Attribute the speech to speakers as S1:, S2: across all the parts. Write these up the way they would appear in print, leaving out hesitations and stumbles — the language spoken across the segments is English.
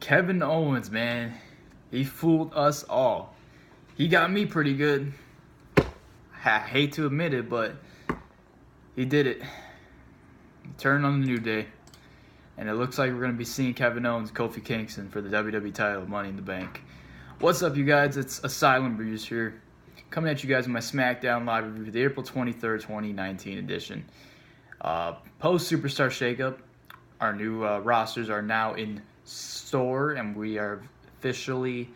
S1: Kevin Owens, man, he fooled us all. He got me pretty good. I hate to admit it, but he did it. He turned on the New Day, and it looks like we're going to be seeing Kevin Owens, Kofi Kingston for the WWE title, Money in the Bank. What's up, you guys? It's Asylum Breeze here, coming at you guys with my SmackDown Live review, the April 23rd, 2019 edition. Post-Superstar Shakeup, our new rosters are now in store, and we are officially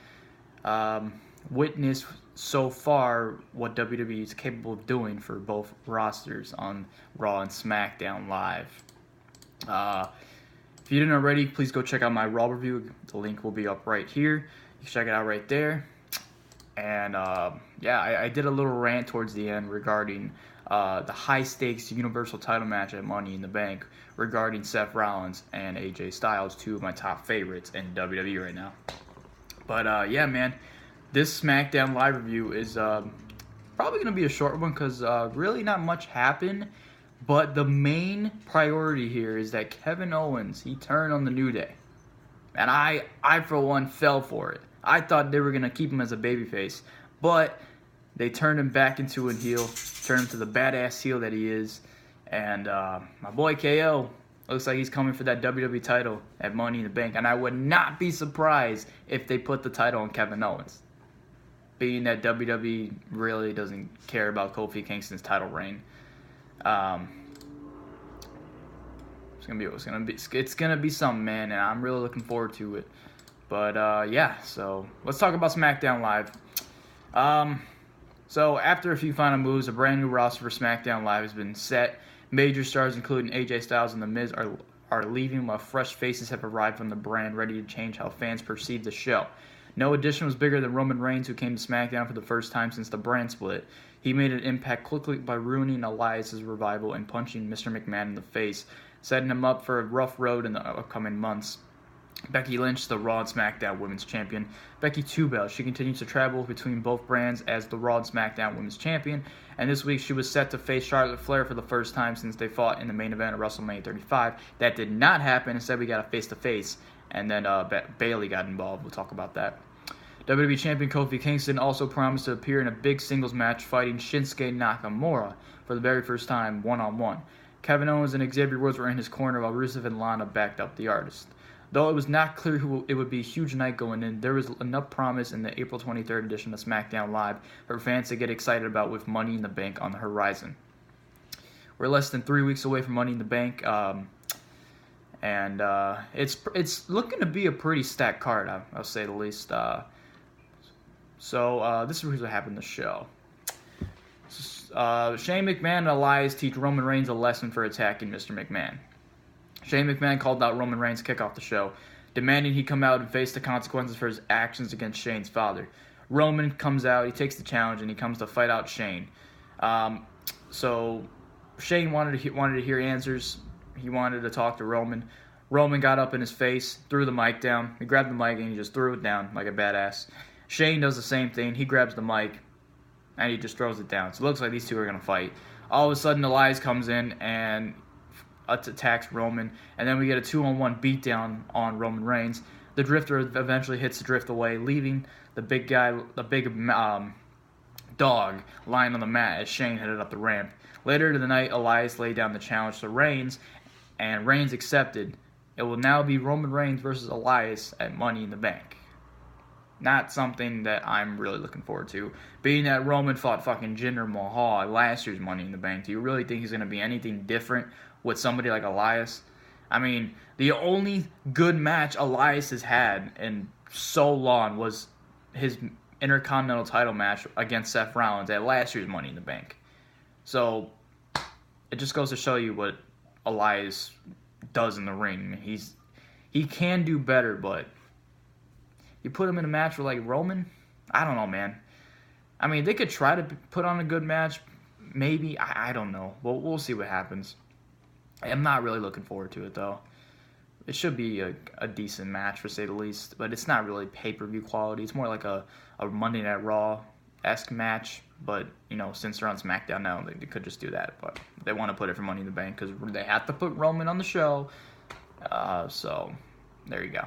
S1: witnessed so far what WWE is capable of doing for both rosters on Raw and SmackDown Live. If you didn't already, please go check out my Raw review. The link will be up right here. You can check it out right there. And I did a little rant towards the end regarding the high-stakes Universal title match at Money in the Bank regarding Seth Rollins and AJ Styles, two of my top favorites in WWE right now. But yeah, man, this SmackDown Live review is probably going to be a short one because really not much happened. But the main priority here is that Kevin Owens, he turned on the New Day. And I for one, fell for it. I thought they were going to keep him as a babyface. But they turned him back into a heel, turned him to the badass heel that he is. And my boy KO looks like he's coming for that WWE title at Money in the Bank. And I would not be surprised if they put the title on Kevin Owens, being that WWE really doesn't care about Kofi Kingston's title reign. It's gonna be something, man, and I'm really looking forward to it. But yeah, so let's talk about SmackDown Live. So after a few final moves, a brand new roster for SmackDown Live has been set. Major stars, including AJ Styles and The Miz, are leaving, while fresh faces have arrived from the brand, ready to change how fans perceive the show. No addition was bigger than Roman Reigns, who came to SmackDown for the first time since the brand split. He made an impact quickly by ruining Elias' revival and punching Mr. McMahon in the face, setting him up for a rough road in the upcoming months. Becky Lynch, the Raw and SmackDown Women's Champion. Becky Two Bells. She continues to travel between both brands as the Raw and SmackDown Women's Champion. And this week she was set to face Charlotte Flair for the first time since they fought in the main event of WrestleMania 35. That did not happen. Instead, we got a face-to-face. And then Bayley got involved. We'll talk about that. WWE Champion Kofi Kingston also promised to appear in a big singles match fighting Shinsuke Nakamura for the very first time one-on-one. Kevin Owens and Xavier were in his corner while Rusev and Lana backed up the artist. Though it was not clear who it would be a huge night going in, there was enough promise in the April 23rd edition of SmackDown Live for fans to get excited about with Money in the Bank on the horizon. We're less than 3 weeks away from Money in the Bank, and it's looking to be a pretty stacked card, I'll say the least. So this is what happened in the show. Shane McMahon and Elias teach Roman Reigns a lesson for attacking Mr. McMahon. Shane McMahon called out Roman Reigns to kick off the show, demanding he come out and face the consequences for his actions against Shane's father. Roman comes out, he takes the challenge, and he comes to fight out Shane. So Shane wanted to hear answers. He wanted to talk to Roman. Roman got up in his face, threw the mic down. He grabbed the mic and he just threw it down like a badass. Shane does the same thing. He grabs the mic and he just throws it down. So it looks like these two are going to fight. All of a sudden, Elias comes in and attacks Roman, and then we get a 2-on-1 beatdown on Roman Reigns. The Drifter eventually hits the Drift away, leaving the big dog lying on the mat as Shane headed up the ramp. Later in the night, Elias laid down the challenge to Reigns, and Reigns accepted. It will now be Roman Reigns versus Elias at Money in the Bank. Not something that I'm really looking forward to. Being that Roman fought fucking Jinder Mahal at last year's Money in the Bank, do you really think he's going to be anything different with somebody like Elias? I mean, the only good match Elias has had in so long was his Intercontinental title match against Seth Rollins at last year's Money in the Bank. So, it just goes to show you what Elias does in the ring. He can do better, but you put him in a match with like Roman, I don't know, man. I mean, they could try to put on a good match, maybe. I don't know. We'll see what happens. I'm not really looking forward to it, though. It should be a decent match, for say the least, but it's not really pay-per-view quality. It's more like a Monday Night Raw-esque match, but, you know, since they're on SmackDown now, they could just do that. But they want to put it for Money in the Bank because they have to put Roman on the show. So, there you go.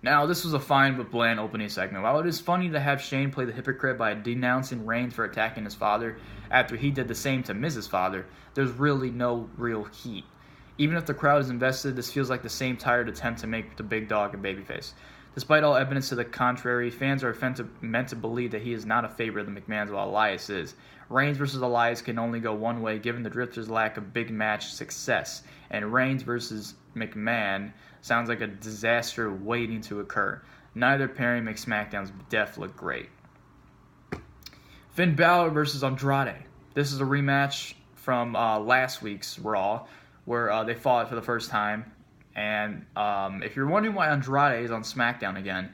S1: Now, this was a fine but bland opening segment. While it is funny to have Shane play the hypocrite by denouncing Reigns for attacking his father after he did the same to Miz's father, there's really no real heat. Even if the crowd is invested, this feels like the same tired attempt to make the big dog a babyface. Despite all evidence to the contrary, fans are meant to believe that he is not a favorite of the McMahons while Elias is. Reigns versus Elias can only go one way given the Drifters' lack of big match success, and Reigns versus McMahon sounds like a disaster waiting to occur. Neither pairing makes SmackDown's def look great. Finn Balor versus Andrade. This is a rematch from last week's Raw, where they fought for the first time. And if you're wondering why Andrade is on SmackDown again,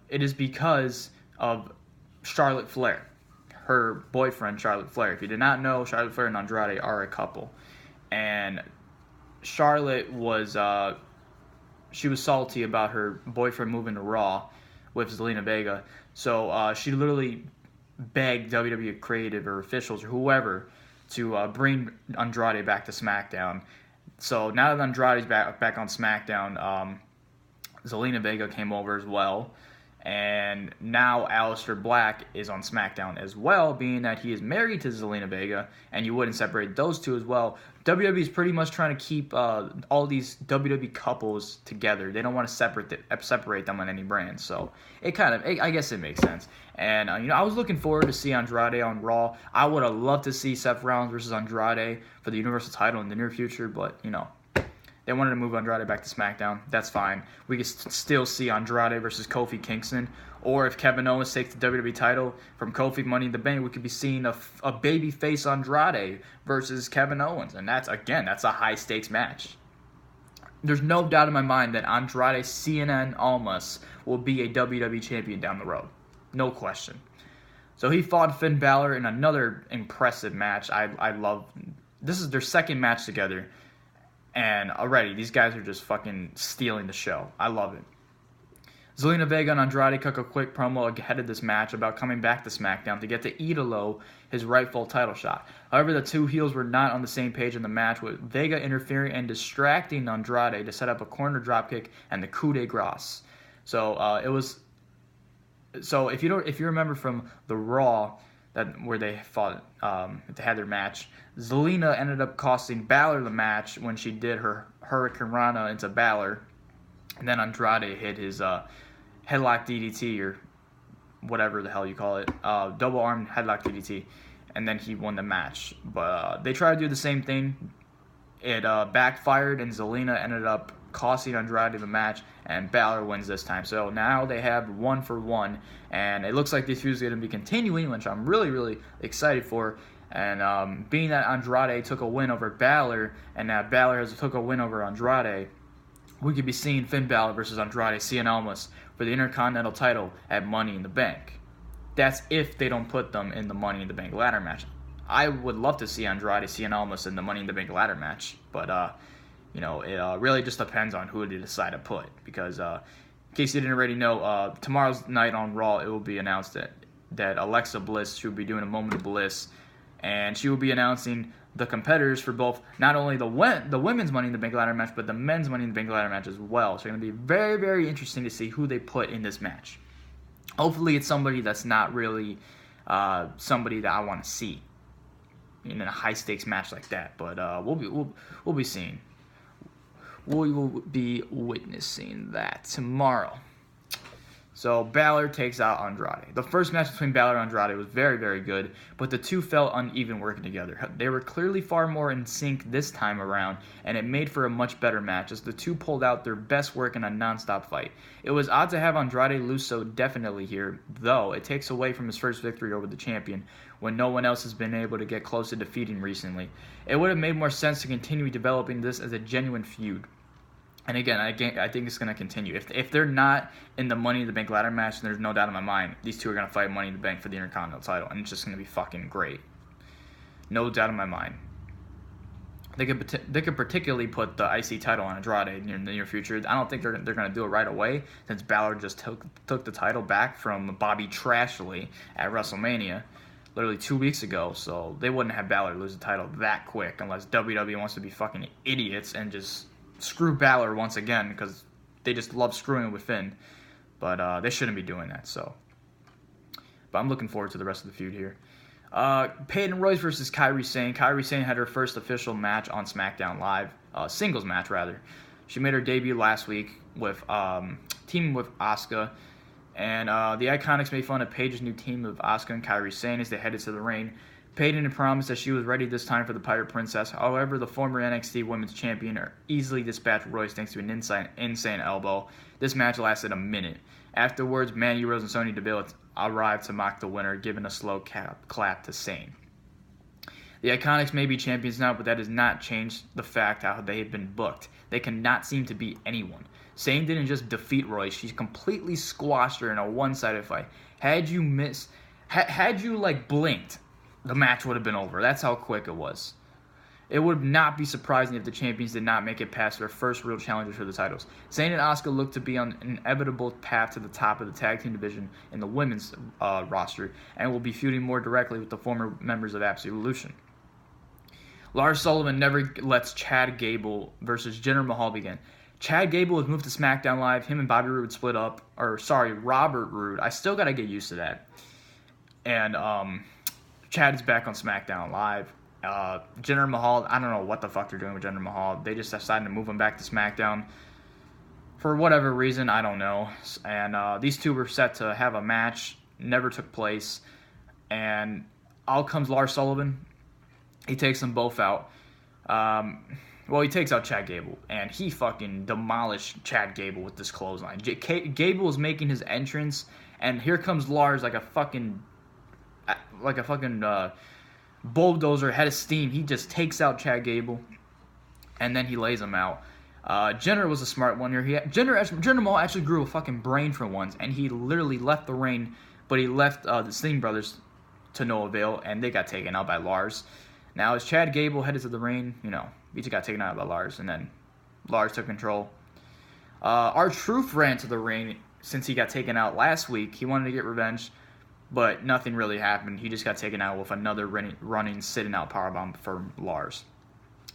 S1: it is because of Charlotte Flair, her boyfriend Charlotte Flair. If you did not know, Charlotte Flair and Andrade are a couple. And Charlotte was she was salty about her boyfriend moving to Raw with Zelina Vega. So she literally begged WWE creative or officials or whoever to bring Andrade back to SmackDown. So now that Andrade's back on SmackDown, Zelina Vega came over as well. And now Aleister Black is on SmackDown as well, being that he is married to Zelina Vega, and you wouldn't separate those two as well. WWE is pretty much trying to keep all these WWE couples together. They don't want to separate them on any brand. So I guess it makes sense. And I was looking forward to see Andrade on Raw. I would have loved to see Seth Rollins versus Andrade for the Universal title in the near future, but they wanted to move Andrade back to SmackDown. That's fine. We can still see Andrade versus Kofi Kingston. Or if Kevin Owens takes the WWE title from Kofi Money in the Bank, we could be seeing a babyface Andrade versus Kevin Owens. And that's a high-stakes match. There's no doubt in my mind that Andrade CNN Almas will be a WWE champion down the road. No question. So he fought Finn Balor in another impressive match. I love. This is their second match together. And already, these guys are just fucking stealing the show. I love it. Zelina Vega and Andrade took a quick promo ahead of this match about coming back to SmackDown to get to Idolo his rightful title shot. However, the two heels were not on the same page in the match, with Vega interfering and distracting Andrade to set up a corner dropkick and the coup de grace. So it was. So if you remember from the Raw where they fought, they had their match, Zelina ended up costing Balor the match when she did her Hurricane Rana into Balor, and then Andrade hit his headlock DDT or whatever the hell you call it, double arm headlock DDT, and then he won the match. But they tried to do the same thing. It backfired, and Zelina ended up costing Andrade the match, and Balor wins this time. So now they have 1-for-1, and it looks like this feud is going to be continuing, which I'm really, really excited for. And being that Andrade took a win over Balor, and now Balor took a win over Andrade, we could be seeing Finn Balor versus Andrade Cien Almas for the Intercontinental title at Money in the Bank. That's if they don't put them in the Money in the Bank ladder match. I would love to see Andrade Cien Almas in the Money in the Bank ladder match, but it really just depends on who they decide to put. Because in case you didn't already know, tomorrow's night on Raw, it will be announced that Alexa Bliss, she will be doing a Moment of Bliss, and she will be announcing the competitors for both not only the women's Money in the Bank ladder match, but the men's Money in the Bank ladder match as well. So it's going to be very, very interesting to see who they put in this match. Hopefully it's somebody that's not really somebody that I want to see in a high-stakes match like that. But we'll be seeing. We will be witnessing that tomorrow. So Balor takes out Andrade. The first match between Balor and Andrade was very, very good, but the two felt uneven working together. They were clearly far more in sync this time around, and it made for a much better match as the two pulled out their best work in a non-stop fight. It was odd to have Andrade lose so definitely here, though it takes away from his first victory over the champion, when no one else has been able to get close to defeating recently. It would have made more sense to continue developing this as a genuine feud. And again, I think it's going to continue. If they're not in the Money in the Bank ladder match, then there's no doubt in my mind these two are going to fight Money in the Bank for the Intercontinental title, and it's just going to be fucking great. No doubt in my mind. They could particularly put the IC title on Andrade in the near future. I don't think they're going to do it right away, since Balor just took the title back from Bobby Trashley at WrestleMania literally 2 weeks ago. So they wouldn't have Balor lose the title that quick unless WWE wants to be fucking idiots and just screw Balor once again, because they just love screwing with Finn. But they shouldn't be doing that. But I'm looking forward to the rest of the feud here. Peyton Royce versus Kairi Sane. Kairi Sane had her first official match on SmackDown Live, singles match rather. She made her debut last week with teaming with Asuka, and the Iconics made fun of Paige's new team of Asuka and Kairi Sane as they headed to the ring. Peyton had promised that she was ready this time for the Pirate Princess. However, the former NXT Women's Champion easily dispatched Royce thanks to an insane elbow. This match lasted a minute. Afterwards, Mandy Rose and Sonya Deville arrived to mock the winner, giving a slow clap to Sane. The Iconics may be champions now, but that does not change the fact how they have been booked. They cannot seem to beat anyone. Sane didn't just defeat Royce; she completely squashed her in a one-sided fight. Had you blinked, the match would have been over. That's how quick it was. It would not be surprising if the champions did not make it past their first real challengers for the titles. Sane and Asuka look to be on an inevitable path to the top of the tag team division in the women's roster, and will be feuding more directly with the former members of Absolution. Lars Sullivan never lets Chad Gable versus Jinder Mahal begin. Chad Gable was moved to SmackDown Live. Him and Bobby Roode split up. Robert Roode. I still got to get used to that. And Chad is back on SmackDown Live. Jinder Mahal, I don't know what the fuck they're doing with Jinder Mahal. They just decided to move him back to SmackDown. For whatever reason, I don't know. And these two were set to have a match. Never took place. And out comes Lars Sullivan. He takes them both out. He takes out Chad Gable. And he fucking demolished Chad Gable with this clothesline. Gable is making his entrance. And here comes Lars like a fucking bulldozer, head of steam. He just takes out Chad Gable, and then he lays him out. Jinder was a smart one here. Jinder Mahal actually grew a fucking brain for once, and he literally left the ring, but he left the Sting brothers to no avail, and they got taken out by Lars. Now, as Chad Gable headed to the ring, he just got taken out by Lars, and then Lars took control. R-Truth ran to the ring since he got taken out last week. He wanted to get revenge, but nothing really happened. He just got taken out with another running sitting out powerbomb for Lars.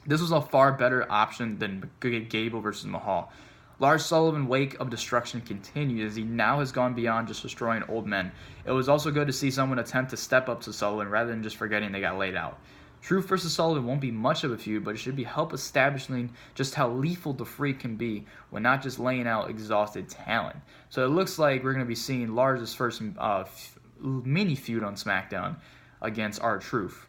S1: This was a far better option than Gable versus Mahal. Lars Sullivan's wake of destruction continues as he now has gone beyond just destroying old men. It was also good to see someone attempt to step up to Sullivan rather than just forgetting they got laid out. Truth versus Sullivan won't be much of a feud, but it should be help establishing just how lethal the Freak can be when not just laying out exhausted talent. So it looks like we're going to be seeing Lars' first mini feud on SmackDown against R-Truth.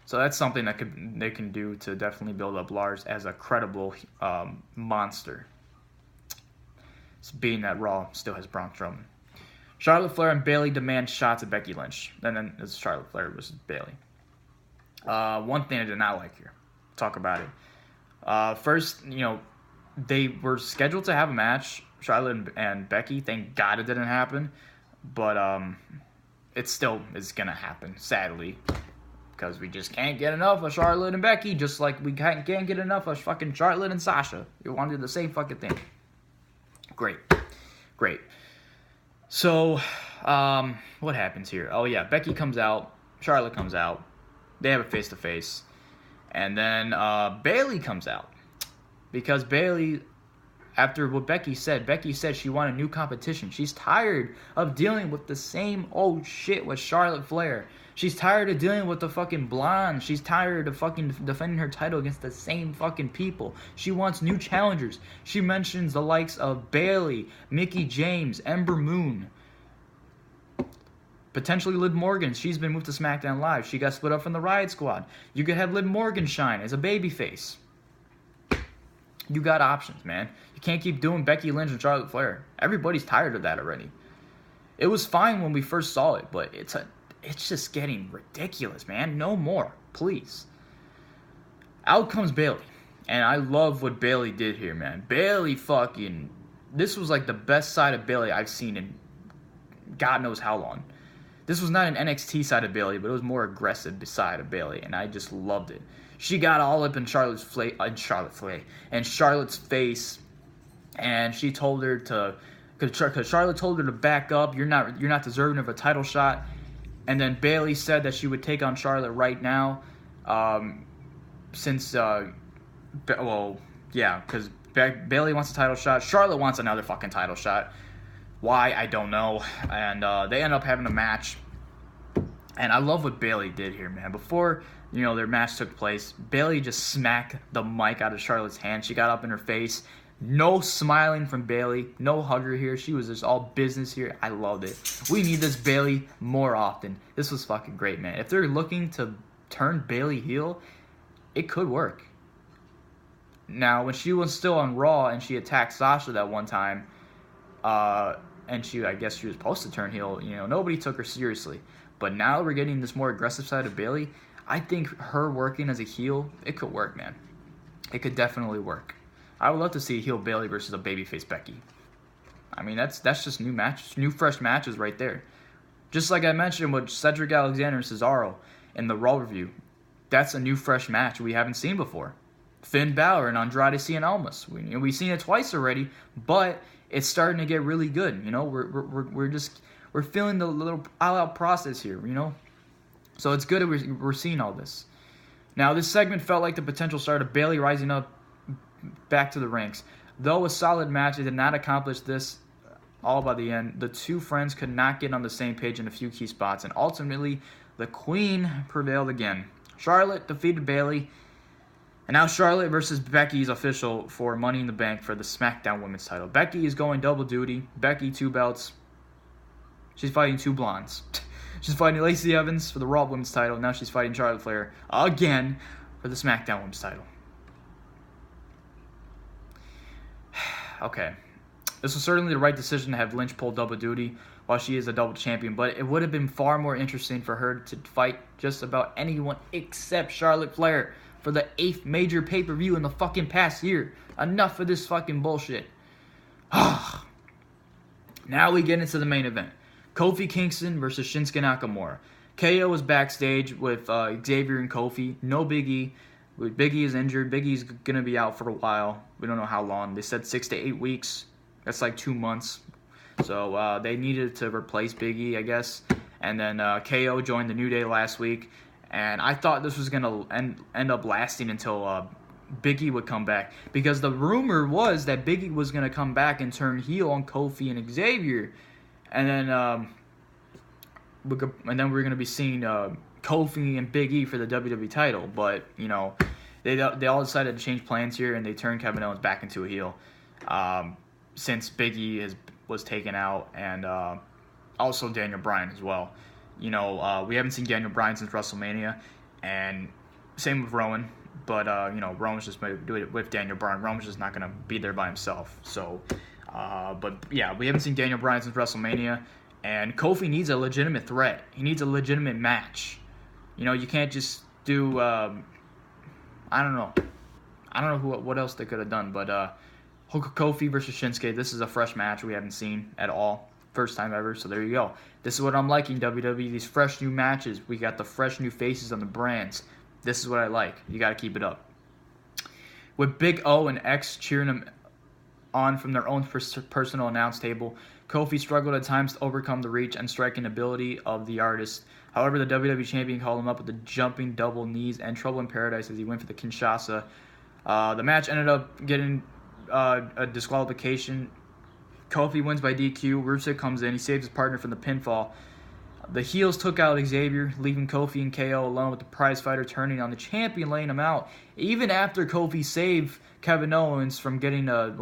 S1: So that's something that they can do to definitely build up Lars as a credible monster. Being that Raw still has Braun Strowman. Charlotte Flair and Bayley demand shots at Becky Lynch. And then it's Charlotte Flair versus Bayley. One thing I did not like here. Talk about it. First, they were scheduled to have a match, Charlotte and Becky. Thank God it didn't happen. But it still is going to happen, sadly. Because we just can't get enough of Charlotte and Becky, just like we can't get enough of fucking Charlotte and Sasha. You want to do the same fucking thing. Great. So, what happens here? Oh, yeah, Becky comes out. Charlotte comes out. They have a face-to-face. And then Bayley comes out. Because Bayley, after what Becky said she wanted new competition. She's tired of dealing with the same old shit with Charlotte Flair. She's tired of dealing with the fucking blonde. She's tired of fucking defending her title against the same fucking people. She wants new challengers. She mentions the likes of Bayley, Mickie James, Ember Moon. Potentially Liv Morgan. She's been moved to SmackDown Live. She got split up from the Riot Squad. You could have Liv Morgan shine as a babyface. You got options, man. You can't keep doing Becky Lynch and Charlotte Flair. Everybody's tired of that already. It was fine when we first saw it, but it's just getting ridiculous, man. No more, please. Out comes Bayley. And I love what Bayley did here, man. Bayley this was like the best side of Bayley I've seen in God knows how long. This was not an NXT side of Bayley, but it was more aggressive side of Bayley, and I just loved it. She got all up in Charlotte's face, and she told her to, because Charlotte told her to back up. You're not deserving of a title shot. And then Bayley said that she would take on Charlotte right now, because Bayley wants a title shot. Charlotte wants another fucking title shot. Why, I don't know. And they end up having a match. And I love what Bayley did here, man. Before, their match took place, Bayley just smacked the mic out of Charlotte's hand. She got up in her face. No smiling from Bayley. No hugger here. She was just all business here. I loved it. We need this Bayley more often. This was fucking great, man. If they're looking to turn Bayley heel, it could work. Now, when she was still on Raw and she attacked Sasha that one time, and I guess she was supposed to turn heel, nobody took her seriously. But now we're getting this more aggressive side of Bayley. I think her working as a heel, it could work, man. It could definitely work. I would love to see a heel Bayley versus a babyface Becky. I mean, that's just new fresh matches right there. Just like I mentioned with Cedric Alexander and Cesaro in the Raw review. That's a new fresh match we haven't seen before. Finn Balor and Andrade Cien Almas. We've seen it twice already, but it's starting to get really good. We're feeling the little all-out process here. So it's good that we're seeing all this. Now this segment felt like the potential start of Bayley rising up back to the ranks. Though a solid match, it did not accomplish this all by the end. The two friends could not get on the same page in a few key spots, and ultimately the Queen prevailed again. Charlotte defeated Bayley. And now Charlotte versus Becky is official for Money in the Bank for the SmackDown Women's title. Becky is going double duty. Becky, 2 belts. She's fighting 2 blondes. She's fighting Lacey Evans for the Raw Women's title. Now she's fighting Charlotte Flair again for the SmackDown Women's title. Okay. This was certainly the right decision to have Lynch pull double duty while she is a double champion, but it would have been far more interesting for her to fight just about anyone except Charlotte Flair for the 8th major pay-per-view in the fucking past year. Enough of this fucking bullshit. Now we get into the main event. Kofi Kingston versus Shinsuke Nakamura. KO was backstage with Xavier and Kofi. No Big E. Big E is injured. Big E's going to be out for a while. We don't know how long. They said 6 to 8 weeks. That's like 2 months. So they needed to replace Big E, I guess. And then KO joined the New Day last week. And I thought this was going to end up lasting until Big E would come back. Because the rumor was that Big E was going to come back and turn heel on Kofi and Xavier. And then we're going to be seeing Kofi and Big E for the WWE title. But, they all decided to change plans here, and they turned Kevin Owens back into a heel. Since Big E was taken out, and also Daniel Bryan as well. We haven't seen Daniel Bryan since WrestleMania, and same with Rowan. But, Rowan's just going to do it with Daniel Bryan. Rowan's just not going to be there by himself. So, but yeah, we haven't seen Daniel Bryan since WrestleMania, and Kofi needs a legitimate threat. He needs a legitimate match. You can't just do, I don't know what else they could have done, but Kofi versus Shinsuke, this is a fresh match we haven't seen at all. First time ever, so there you go. This is what I'm liking, WWE. These fresh new matches. We got the fresh new faces on the brands. This is what I like. You got to keep it up. With Big O and X cheering him on from their own personal announce table, Kofi struggled at times to overcome the reach and striking ability of the artist. However, the WWE Champion called him up with the jumping double knees and trouble in paradise as he went for the Kinshasa. The match ended up getting a disqualification. Kofi wins by DQ. Rusev comes in. He saves his partner from the pinfall. The heels took out Xavier, leaving Kofi and KO alone with the prize fighter turning on the champion, laying him out. Even after Kofi saved Kevin Owens from getting a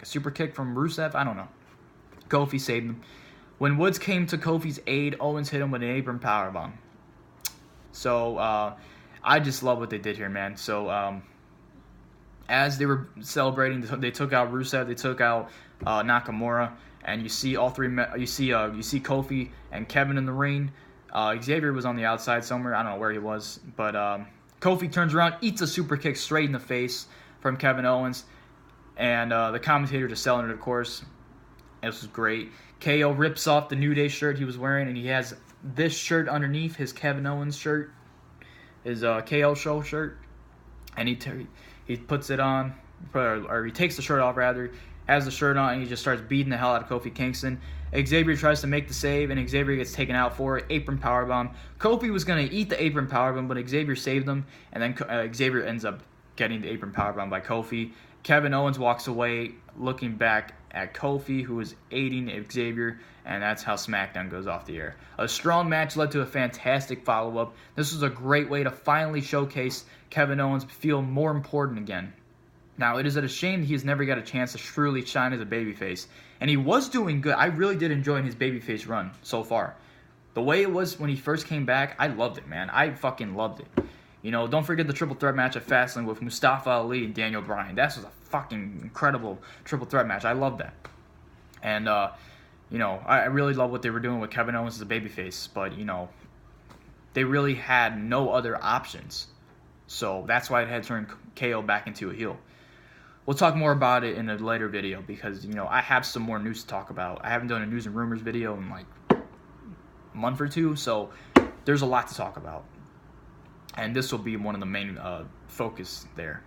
S1: super kick from Rusev? I don't know. Kofi saved him. When Woods came to Kofi's aid, Owens hit him with an apron powerbomb. So, I just love what they did here, man. So, as they were celebrating, they took out Rusev, they took out Nakamura, and you see all three. You see Kofi and Kevin in the ring. Xavier was on the outside somewhere. I don't know where he was, but Kofi turns around, eats a super kick straight in the face from Kevin Owens, and the commentator just selling it, of course. This was great. KO rips off the New Day shirt he was wearing, and he has this shirt underneath his Kevin Owens shirt, his KO show shirt, and he puts it on, or he takes the shirt off rather, has the shirt on, and he just starts beating the hell out of Kofi Kingston. Xavier tries to make the save, and Xavier gets taken out for it. Apron powerbomb. Kofi was going to eat the apron powerbomb, but Xavier saved him, and then Xavier ends up getting the apron powerbomb by Kofi. Kevin Owens walks away looking back at Kofi, who is aiding Xavier, and that's how SmackDown goes off the air. A strong match led to a fantastic follow-up. This was a great way to finally showcase Kevin Owens feel more important again. Now, it is a shame he's never got a chance to truly shine as a babyface, and he was doing good. I really did enjoy his babyface run so far. The way it was when he first came back, I loved it, man. I fucking loved it. You know, don't forget the triple threat match at Fastlane with Mustafa Ali and Daniel Bryan. That was a fucking incredible triple threat match. I love that. And, you know, I really love what they were doing with Kevin Owens as a babyface. But, you know, they really had no other options. So that's why it had turned KO back into a heel. We'll talk more about it in a later video because, you know, I have some more news to talk about. I haven't done a news and rumors video in like a month or two, so there's a lot to talk about. And this will be one of the main focus there.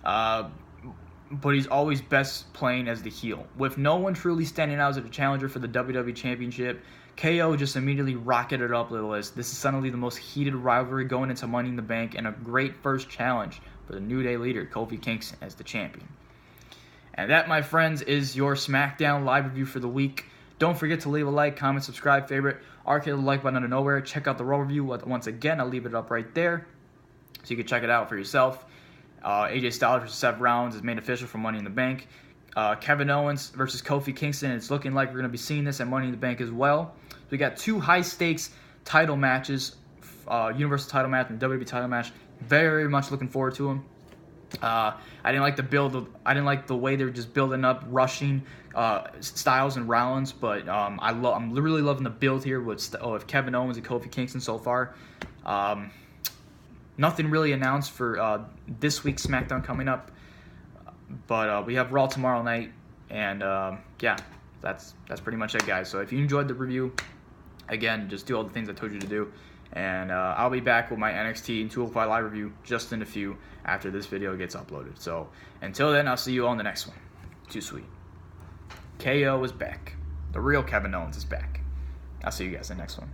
S1: But he's always best playing as the heel. With no one truly standing out as a challenger for the WWE Championship, KO just immediately rocketed up the list. This is suddenly the most heated rivalry going into Money in the Bank and a great first challenge for the New Day leader, Kofi Kingston, as the champion. And that, my friends, is your SmackDown live review for the week. Don't forget to leave a like, comment, subscribe, favorite, arcade the like button out of nowhere. Check out the Raw review. Once again, I'll leave it up right there so you can check it out for yourself. AJ Styles versus Seth Rollins is made official for Money in the Bank. Kevin Owens versus Kofi Kingston. It's looking like we're going to be seeing this at Money in the Bank as well. We got two high-stakes title matches, Universal title match and WWE title match. Very much looking forward to them. I didn't like the build. I didn't like the way they were just building up, rushing Styles and Rollins. But I'm really loving the build here with Kevin Owens and Kofi Kingston so far. Nothing really announced for this week's SmackDown coming up, but we have Raw tomorrow night, and yeah, that's pretty much it, guys. So if you enjoyed the review, again, just do all the things I told you to do, and I'll be back with my NXT and 205 Live review just in a few after this video gets uploaded. So until then, I'll see you all in the next one. Too sweet. KO is back. The real Kevin Owens is back. I'll see you guys in the next one.